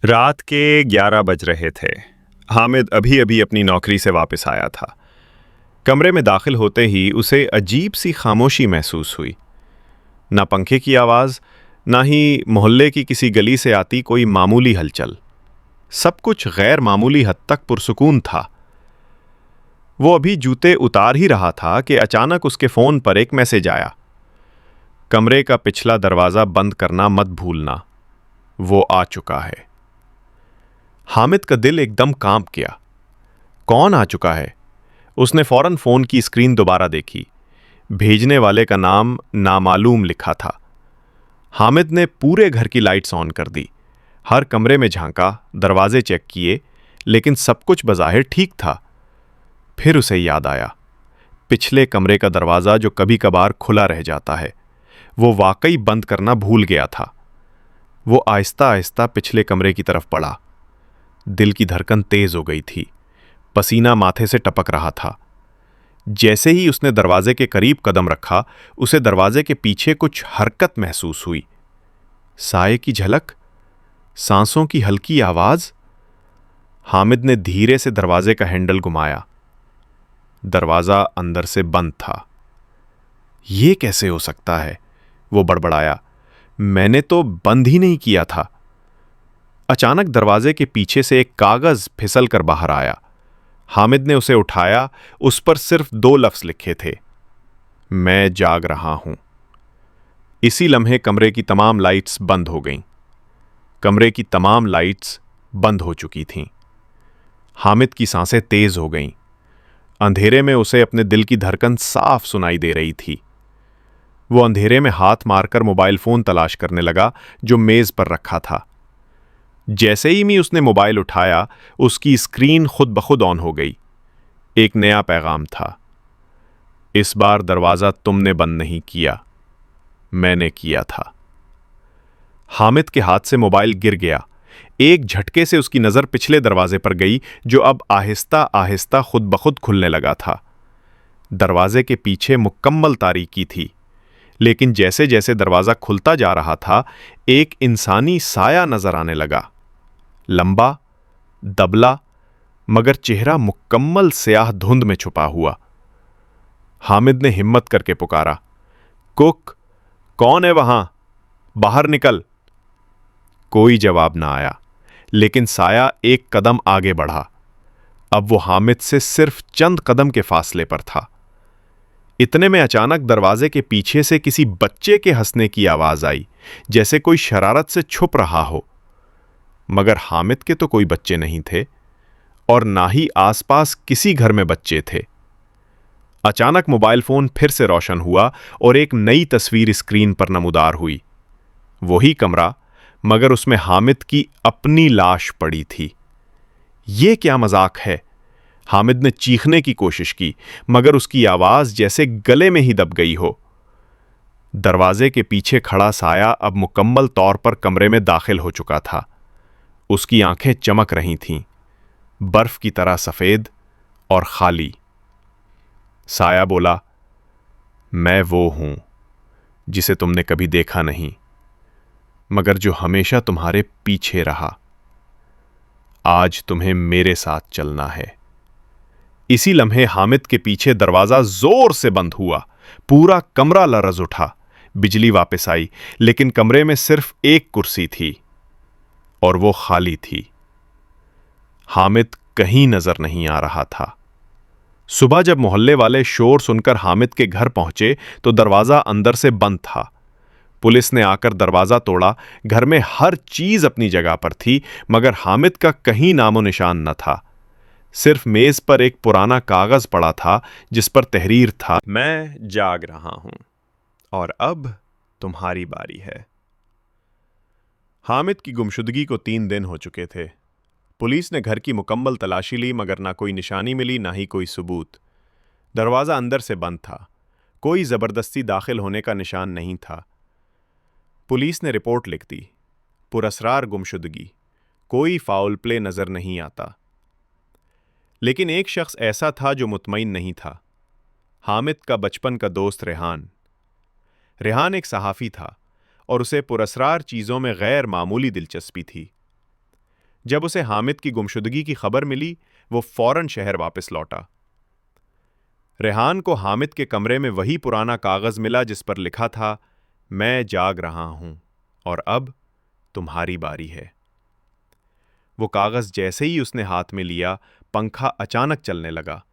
रात के 11 बज रहे थे। हामिद अभी अभी अपनी नौकरी से वापस आया था। कमरे में दाखिल होते ही उसे अजीब सी खामोशी महसूस हुई। ना पंखे की आवाज़, ना ही मोहल्ले की किसी गली से आती कोई मामूली हलचल। सब कुछ गैर मामूली हद तक पुरसुकून था। वो अभी जूते उतार ही रहा था कि अचानक उसके फ़ोन पर एक मैसेज आया। कमरे का पिछला दरवाज़ा बंद करना मत भूलना, वो आ चुका है। हामिद का दिल एकदम कांप गया। कौन आ चुका है? उसने फौरन फोन की स्क्रीन दोबारा देखी। भेजने वाले का नाम नामालूम लिखा था। हामिद ने पूरे घर की लाइट्स ऑन कर दी। हर कमरे में झांका, दरवाजे चेक किए, लेकिन सब कुछ बज़ाहिर ठीक था। फिर उसे याद आया, पिछले कमरे का दरवाज़ा जो कभी कभार खुला रह जाता है, वो वाकई बंद करना भूल गया था। वो आहिस्ता आहिस्ता पिछले कमरे की तरफ बढ़ा। दिल की धड़कन तेज हो गई थी। पसीना माथे से टपक रहा था। जैसे ही उसने दरवाजे के करीब कदम रखा, उसे दरवाजे के पीछे कुछ हरकत महसूस हुई। साए की झलक, सांसों की हल्की आवाज। हामिद ने धीरे से दरवाजे का हैंडल घुमाया। दरवाजा अंदर से बंद था। यह कैसे हो सकता है? वो बड़बड़ाया। मैंने तो बंद ही नहीं किया था। अचानक दरवाजे के पीछे से एक कागज फिसल कर बाहर आया। हामिद ने उसे उठाया। उस पर सिर्फ 2 लफ्ज लिखे थे, मैं जाग रहा हूं। इसी लम्हे कमरे की तमाम लाइट्स बंद हो गईं। कमरे की तमाम लाइट्स बंद हो चुकी थीं। हामिद की सांसें तेज हो गईं। अंधेरे में उसे अपने दिल की धड़कन साफ सुनाई दे रही थी। वो अंधेरे में हाथ मारकर मोबाइल फोन तलाश करने लगा जो मेज पर रखा था। जैसे ही उसने मोबाइल उठाया, उसकी स्क्रीन खुद ब खुद ऑन हो गई। एक नया पैगाम था, इस बार दरवाजा तुमने बंद नहीं किया, मैंने किया था। हामिद के हाथ से मोबाइल गिर गया। एक झटके से उसकी नजर पिछले दरवाजे पर गई, जो अब आहिस्ता आहिस्ता खुद ब खुद खुलने लगा था। दरवाजे के पीछे मुकम्मल तारीकी थी, लेकिन जैसे जैसे दरवाजा खुलता जा रहा था, एक इंसानी साया नजर आने लगा। लंबा, दबला, मगर चेहरा मुकम्मल स्याह धुंध में छुपा हुआ। हामिद ने हिम्मत करके पुकारा, कुक, कौन है वहां? बाहर निकल। कोई जवाब ना आया, लेकिन साया एक कदम आगे बढ़ा। अब वो हामिद से सिर्फ चंद कदम के फासले पर था। इतने में अचानक दरवाजे के पीछे से किसी बच्चे के हंसने की आवाज आई, जैसे कोई शरारत से छुप रहा हो। मगर हामिद के तो कोई बच्चे नहीं थे, और ना ही आसपास किसी घर में बच्चे थे। अचानक मोबाइल फोन फिर से रोशन हुआ और एक नई तस्वीर स्क्रीन पर नमूदार हुई। वही कमरा, मगर उसमें हामिद की अपनी लाश पड़ी थी। यह क्या मजाक है? हामिद ने चीखने की कोशिश की, मगर उसकी आवाज जैसे गले में ही दब गई हो। दरवाजे के पीछे खड़ा साया अब मुकम्मल तौर पर कमरे में दाखिल हो चुका था। उसकी आंखें चमक रही थीं, बर्फ की तरह सफेद और खाली। साया बोला, मैं वो हूं जिसे तुमने कभी देखा नहीं, मगर जो हमेशा तुम्हारे पीछे रहा। आज तुम्हें मेरे साथ चलना है। इसी लम्हे हामिद के पीछे दरवाजा जोर से बंद हुआ। पूरा कमरा लरज उठा। बिजली वापस आई, लेकिन कमरे में सिर्फ एक कुर्सी थी, और वो खाली थी। हामिद कहीं नजर नहीं आ रहा था। सुबह जब मोहल्ले वाले शोर सुनकर हामिद के घर पहुंचे, तो दरवाजा अंदर से बंद था। पुलिस ने आकर दरवाजा तोड़ा। घर में हर चीज अपनी जगह पर थी, मगर हामिद का कहीं नामो निशान न था। सिर्फ मेज पर एक पुराना कागज पड़ा था, जिस पर तहरीर था, मैं जाग रहा हूं और अब तुम्हारी बारी है। हामिद की गुमशुदगी को 3 दिन हो चुके थे। पुलिस ने घर की मुकम्मल तलाशी ली, मगर ना कोई निशानी मिली, ना ही कोई सबूत। दरवाज़ा अंदर से बंद था। कोई ज़बरदस्ती दाखिल होने का निशान नहीं था। पुलिस ने रिपोर्ट लिख दी, पुरअसरार गुमशुदगी, कोई फाउल प्ले नज़र नहीं आता। लेकिन एक शख्स ऐसा था जो मुतमईन नहीं था। हामिद का बचपन का दोस्त रेहान। रेहान एक सहाफ़ी था, और उसे पुरअसरार चीज़ों में गैर मामूली दिलचस्पी थी। जब उसे हामिद की गुमशुदगी की खबर मिली, वो फौरन शहर वापस लौटा। रेहान को हामिद के कमरे में वही पुराना कागज मिला जिस पर लिखा था, मैं जाग रहा हूं और अब तुम्हारी बारी है। वो कागज जैसे ही उसने हाथ में लिया, पंखा अचानक चलने लगा,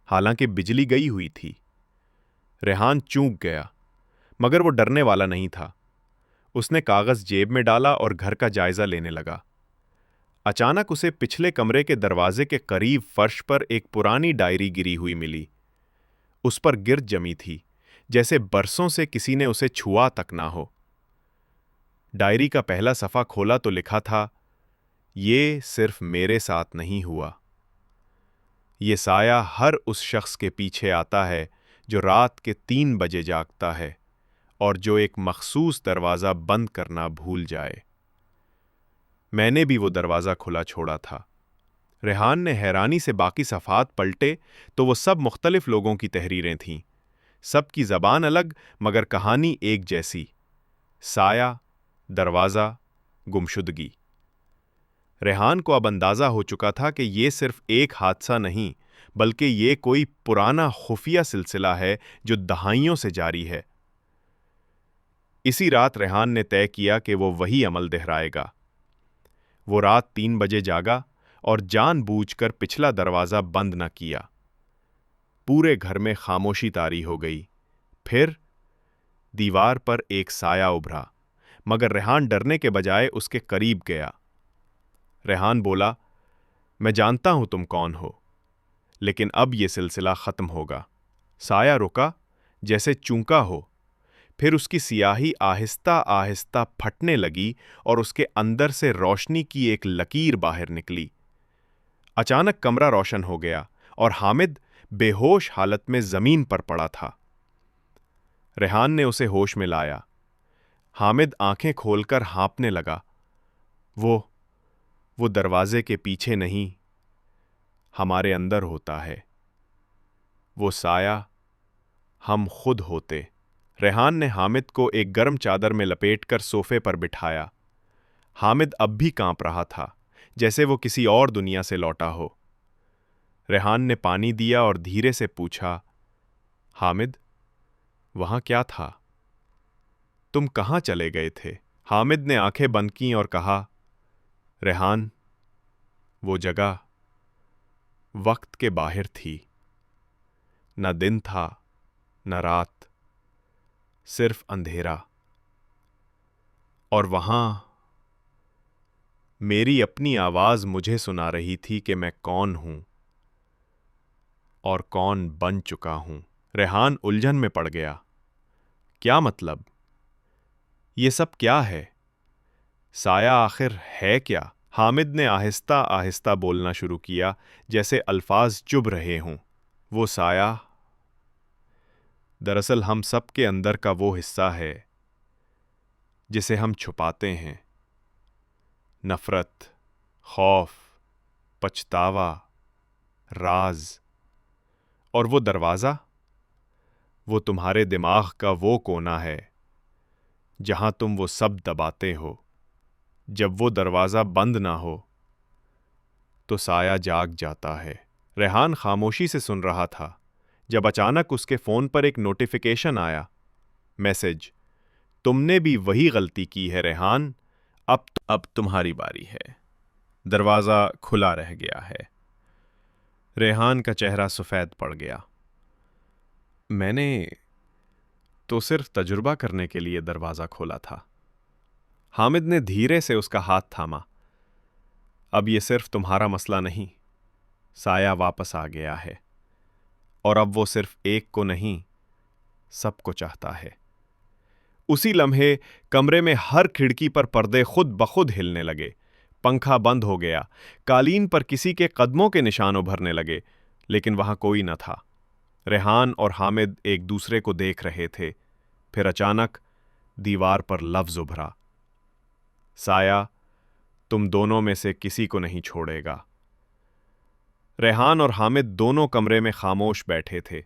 हालांकि बिजली गई हुई थी। रेहान चूक गया, मगर वो डरने वाला नहीं था। उसने कागज जेब में डाला और घर का जायजा लेने लगा। अचानक उसे पिछले कमरे के दरवाजे के करीब फर्श पर एक पुरानी डायरी गिरी हुई मिली। उस पर गिरद जमी थी, जैसे बरसों से किसी ने उसे छुआ तक ना हो। डायरी का पहला सफ़ा खोला तो लिखा था, ये सिर्फ मेरे साथ नहीं हुआ। ये साया हर उस शख्स के पीछे आता है जो रात के 3 बजे जागता है और जो एक मखसूस दरवाज़ा बंद करना भूल जाए। मैंने भी वो दरवाज़ा खुला छोड़ा था। रेहान ने हैरानी से बाकी सफ़ात पलटे तो वो सब मुख्तलिफ लोगों की तहरीरें थीं। सबकी ज़बान अलग मगर कहानी एक जैसी। साया, दरवाज़ा, गुमशुदगी। रेहान को अब अंदाज़ा हो चुका था कि ये सिर्फ एक हादसा नहीं, बल्कि ये कोई पुराना खुफिया सिलसिला है जो दहाइयों से जारी है। इसी रात रेहान ने तय किया कि वो वही अमल दोहराएगा। वो रात 3 बजे जागा और जानबूझकर पिछला दरवाज़ा बंद न किया। पूरे घर में खामोशी तारी हो गई। फिर दीवार पर एक साया उभरा, मगर रेहान डरने के बजाय उसके करीब गया। रेहान बोला, मैं जानता हूं तुम कौन हो, लेकिन अब यह सिलसिला खत्म होगा। साया रुका, जैसे चूका हो। फिर उसकी सियाही आहिस्ता आहिस्ता फटने लगी और उसके अंदर से रोशनी की एक लकीर बाहर निकली। अचानक कमरा रोशन हो गया और हामिद बेहोश हालत में जमीन पर पड़ा था। रेहान ने उसे होश में लाया। हामिद आंखें खोलकर हाँफने लगा। वो दरवाजे के पीछे नहीं, हमारे अंदर होता है। वो साया हम खुद होते। रेहान ने हामिद को एक गर्म चादर में लपेटकर सोफे पर बिठाया। हामिद अब भी कांप रहा था, जैसे वो किसी और दुनिया से लौटा हो। रेहान ने पानी दिया और धीरे से पूछा, हामिद, वहां क्या था? तुम कहां चले गए थे? हामिद ने आंखें बंद कीं और कहा, रेहान, वो जगह वक्त के बाहर थी। न दिन था, न रात, सिर्फ अंधेरा। और वहां मेरी अपनी आवाज मुझे सुना रही थी कि मैं कौन हूं और कौन बन चुका हूं। रेहान उलझन में पड़ गया। क्या मतलब? ये सब क्या है? साया आखिर है क्या? हामिद ने आहिस्ता आहिस्ता बोलना शुरू किया, जैसे अल्फाज चुभ रहे हों। वो साया दरअसल हम सब के अंदर का वो हिस्सा है जिसे हम छुपाते हैं। नफरत, खौफ, पछतावा, राज। और वो दरवाज़ा, वो तुम्हारे दिमाग का वो कोना है जहां तुम वो सब दबाते हो। जब वो दरवाज़ा बंद ना हो तो साया जाग जाता है। रेहान खामोशी से सुन रहा था जब अचानक उसके फ़ोन पर एक नोटिफिकेशन आया। मैसेज, तुमने भी वही गलती की है रेहान, अब तुम्हारी बारी है। दरवाज़ा खुला रह गया है। रेहान का चेहरा सफ़ेद पड़ गया। मैंने तो सिर्फ तजुर्बा करने के लिए दरवाज़ा खोला था। हामिद ने धीरे से उसका हाथ थामा। अब ये सिर्फ तुम्हारा मसला नहीं, साया वापस आ गया है और अब वो सिर्फ एक को नहीं, सबको चाहता है। उसी लम्हे कमरे में हर खिड़की पर पर्दे खुद ब खुद हिलने लगे। पंखा बंद हो गया। कालीन पर किसी के कदमों के निशान उभरने लगे, लेकिन वहां कोई न था। रेहान और हामिद एक दूसरे को देख रहे थे। फिर अचानक दीवार पर लफ्ज उभरा, साया तुम दोनों में से किसी को नहीं छोड़ेगा। रेहान और हामिद दोनों कमरे में खामोश बैठे थे।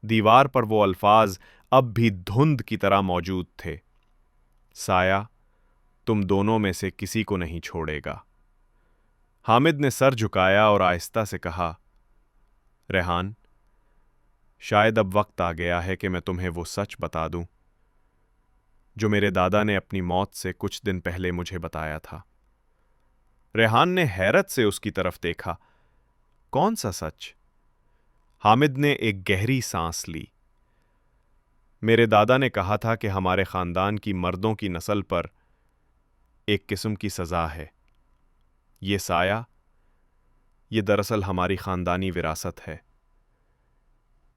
दीवार पर वो अल्फाज अब भी धुंध की तरह मौजूद थे, साया तुम दोनों में से किसी को नहीं छोड़ेगा। हामिद ने सर झुकाया और आहिस्ता से कहा, रेहान, शायद अब वक्त आ गया है कि मैं तुम्हें वो सच बता दूं जो मेरे दादा ने अपनी मौत से कुछ दिन पहले मुझे बताया था। रेहान ने हैरत से उसकी तरफ देखा। कौन सा सच? हामिद ने एक गहरी सांस ली। मेरे दादा ने कहा था कि हमारे खानदान की मर्दों की नस्ल पर एक किस्म की सजा है। ये साया, ये दरअसल हमारी खानदानी विरासत है।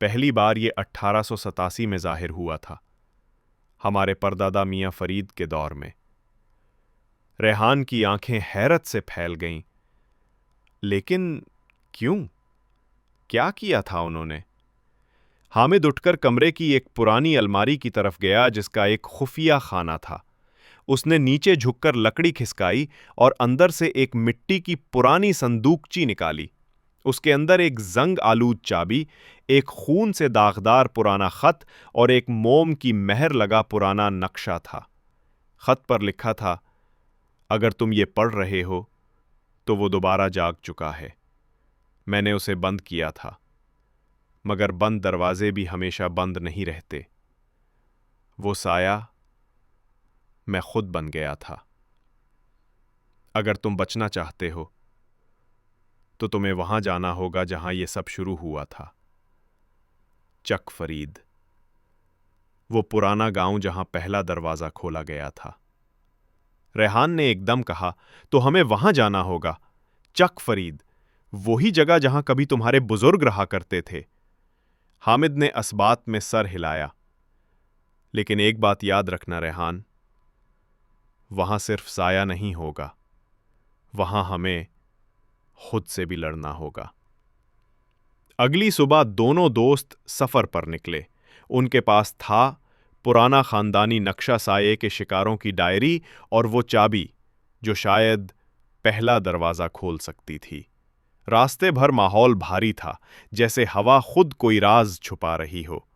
पहली बार ये 1887 में जाहिर हुआ था, हमारे परदादा मियां फरीद के दौर में। रेहान की आंखें हैरत से फैल गईं। लेकिन क्यों? क्या किया था उन्होंने? हामिद उठकर कमरे की एक पुरानी अलमारी की तरफ गया जिसका एक खुफिया खाना था। उसने नीचे झुककर लकड़ी खिसकाई और अंदर से एक मिट्टी की पुरानी संदूकची निकाली। उसके अंदर एक जंग आलूद चाबी, एक खून से दागदार पुराना खत और एक मोम की मेहर लगा पुराना नक्शा था। खत पर लिखा था, अगर तुम ये पढ़ रहे हो तो वो दोबारा जाग चुका है। मैंने उसे बंद किया था, मगर बंद दरवाजे भी हमेशा बंद नहीं रहते। वो साया मैं खुद बन गया था। अगर तुम बचना चाहते हो तो तुम्हें वहां जाना होगा जहां यह सब शुरू हुआ था। चक फरीद, वो पुराना गांव जहां पहला दरवाजा खोला गया था। रेहान ने एकदम कहा, तो हमें वहां जाना होगा। चक फरीद, वही जगह जहां कभी तुम्हारे बुजुर्ग रहा करते थे। हामिद ने असबात में सर हिलाया। लेकिन एक बात याद रखना रेहान, वहां सिर्फ साया नहीं होगा, वहां हमें खुद से भी लड़ना होगा। अगली सुबह दोनों दोस्त सफर पर निकले। उनके पास था पुराना खानदानी नक्शा, साये के शिकारों की डायरी और वो चाबी जो शायद पहला दरवाजा खोल सकती थी। रास्ते भर माहौल भारी था, जैसे हवा खुद कोई राज छुपा रही हो।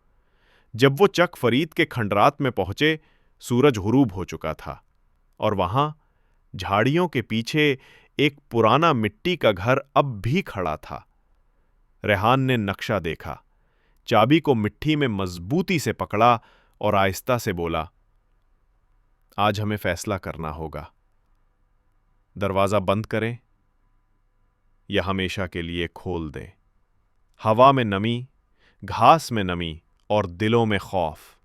जब वो चक फरीद के खंडरात में पहुंचे, सूरज गुरूब हो चुका था और वहां झाड़ियों के पीछे एक पुराना मिट्टी का घर अब भी खड़ा था। रेहान ने नक्शा देखा, चाबी को मिट्टी में मजबूती से पकड़ा और आहिस्ता से बोला, आज हमें फैसला करना होगा। दरवाजा बंद करें या हमेशा के लिए खोल दें। हवा में नमी, घास में नमी और दिलों में खौफ।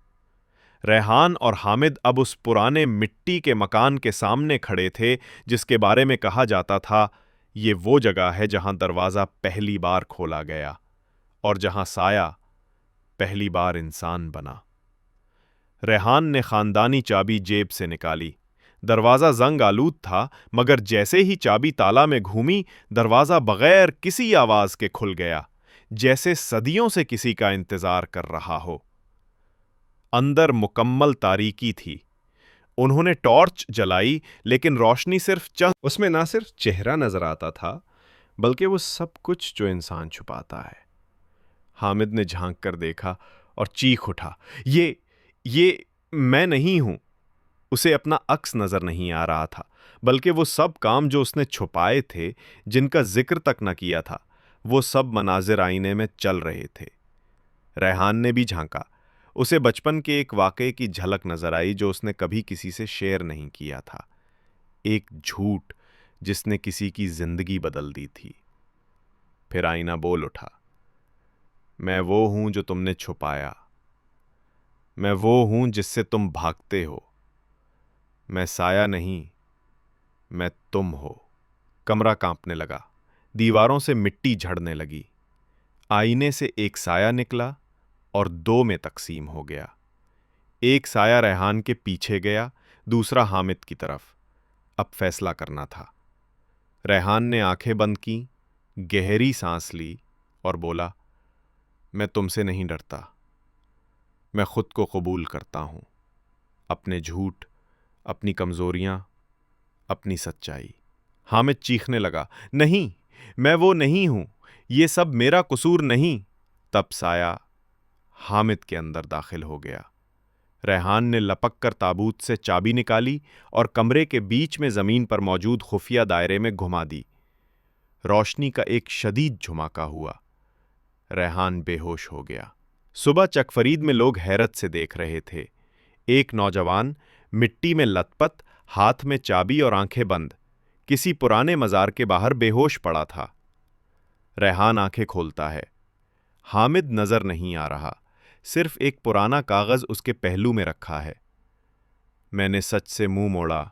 रेहान और हामिद अब उस पुराने मिट्टी के मकान के सामने खड़े थे जिसके बारे में कहा जाता था, ये वो जगह है जहां दरवाजा पहली बार खोला गया और जहां साया पहली बार इंसान बना। रेहान ने खानदानी चाबी जेब से निकाली। दरवाजा जंग आलूद था, मगर जैसे ही चाबी ताला में घूमी, दरवाजा बगैर किसी आवाज के खुल गया, जैसे सदियों से किसी का इंतजार कर रहा हो। अंदर मुकम्मल तारीकी थी। उन्होंने टॉर्च जलाई, लेकिन रोशनी सिर्फ चंद, उसमें ना सिर्फ चेहरा नजर आता था, बल्कि वो सब कुछ जो इंसान छुपाता है। हामिद ने झांक कर देखा और चीख उठा, ये मैं नहीं हूं। उसे अपना अक्स नजर नहीं आ रहा था, बल्कि वो सब काम जो उसने छुपाए थे, जिनका जिक्र तक न किया था, वो सब मनाजिर आईने में चल रहे थे। रेहान ने भी झांका। उसे बचपन के एक वाकये की झलक नजर आई जो उसने कभी किसी से शेयर नहीं किया था। एक झूठ जिसने किसी की जिंदगी बदल दी थी। फिर आईना बोल उठा, मैं वो हूं जो तुमने छुपाया। मैं वो हूं जिससे तुम भागते हो। मैं साया नहीं, मैं तुम हो। कमरा कांपने लगा। दीवारों से मिट्टी झड़ने लगी। आईने से एक साया निकला और दो में तकसीम हो गया। एक साया रेहान के पीछे गया, दूसरा हामिद की तरफ। अब फैसला करना था। रेहान ने आंखें बंद की, गहरी सांस ली और बोला, मैं तुमसे नहीं डरता। मैं खुद को कबूल करता हूं, अपने झूठ, अपनी कमजोरियां, अपनी सच्चाई। हामिद चीखने लगा, नहीं, मैं वो नहीं हूं, ये सब मेरा कसूर नहीं। तब साया हामिद के अंदर दाखिल हो गया। रेहान ने लपक कर ताबूत से चाबी निकाली और कमरे के बीच में जमीन पर मौजूद खुफिया दायरे में घुमा दी। रोशनी का एक शदीद झुमाका हुआ। रेहान बेहोश हो गया। सुबह चकफरीद में लोग हैरत से देख रहे थे। एक नौजवान मिट्टी में लथपथ, हाथ में चाबी और आंखें बंद, किसी पुराने मजार के बाहर बेहोश पड़ा था। रेहान आंखें खोलता है। हामिद नजर नहीं आ रहा, सिर्फ एक पुराना कागज उसके पहलू में रखा है। मैंने सच से मुंह मोड़ा,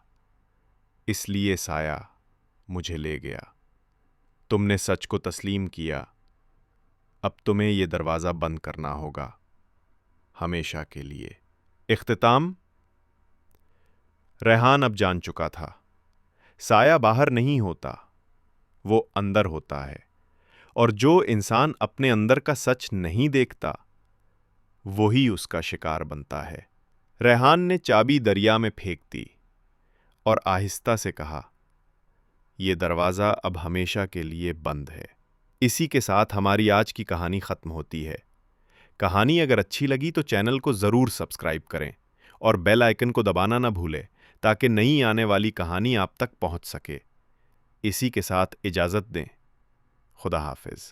इसलिए साया मुझे ले गया। तुमने सच को तस्लीम किया, अब तुम्हें यह दरवाज़ा बंद करना होगा, हमेशा के लिए। इख्तिताम। रेहान अब जान चुका था, साया बाहर नहीं होता, वो अंदर होता है। और जो इंसान अपने अंदर का सच नहीं देखता, वही उसका शिकार बनता है। रेहान ने चाबी दरिया में फेंक दी और आहिस्ता से कहा, यह दरवाज़ा अब हमेशा के लिए बंद है। इसी के साथ हमारी आज की कहानी ख़त्म होती है। कहानी अगर अच्छी लगी तो चैनल को ज़रूर सब्सक्राइब करें और बेल आइकन को दबाना ना भूलें, ताकि नई आने वाली कहानी आप तक पहुंच सके। इसी के साथ इजाज़त दें। खुदा हाफिज़।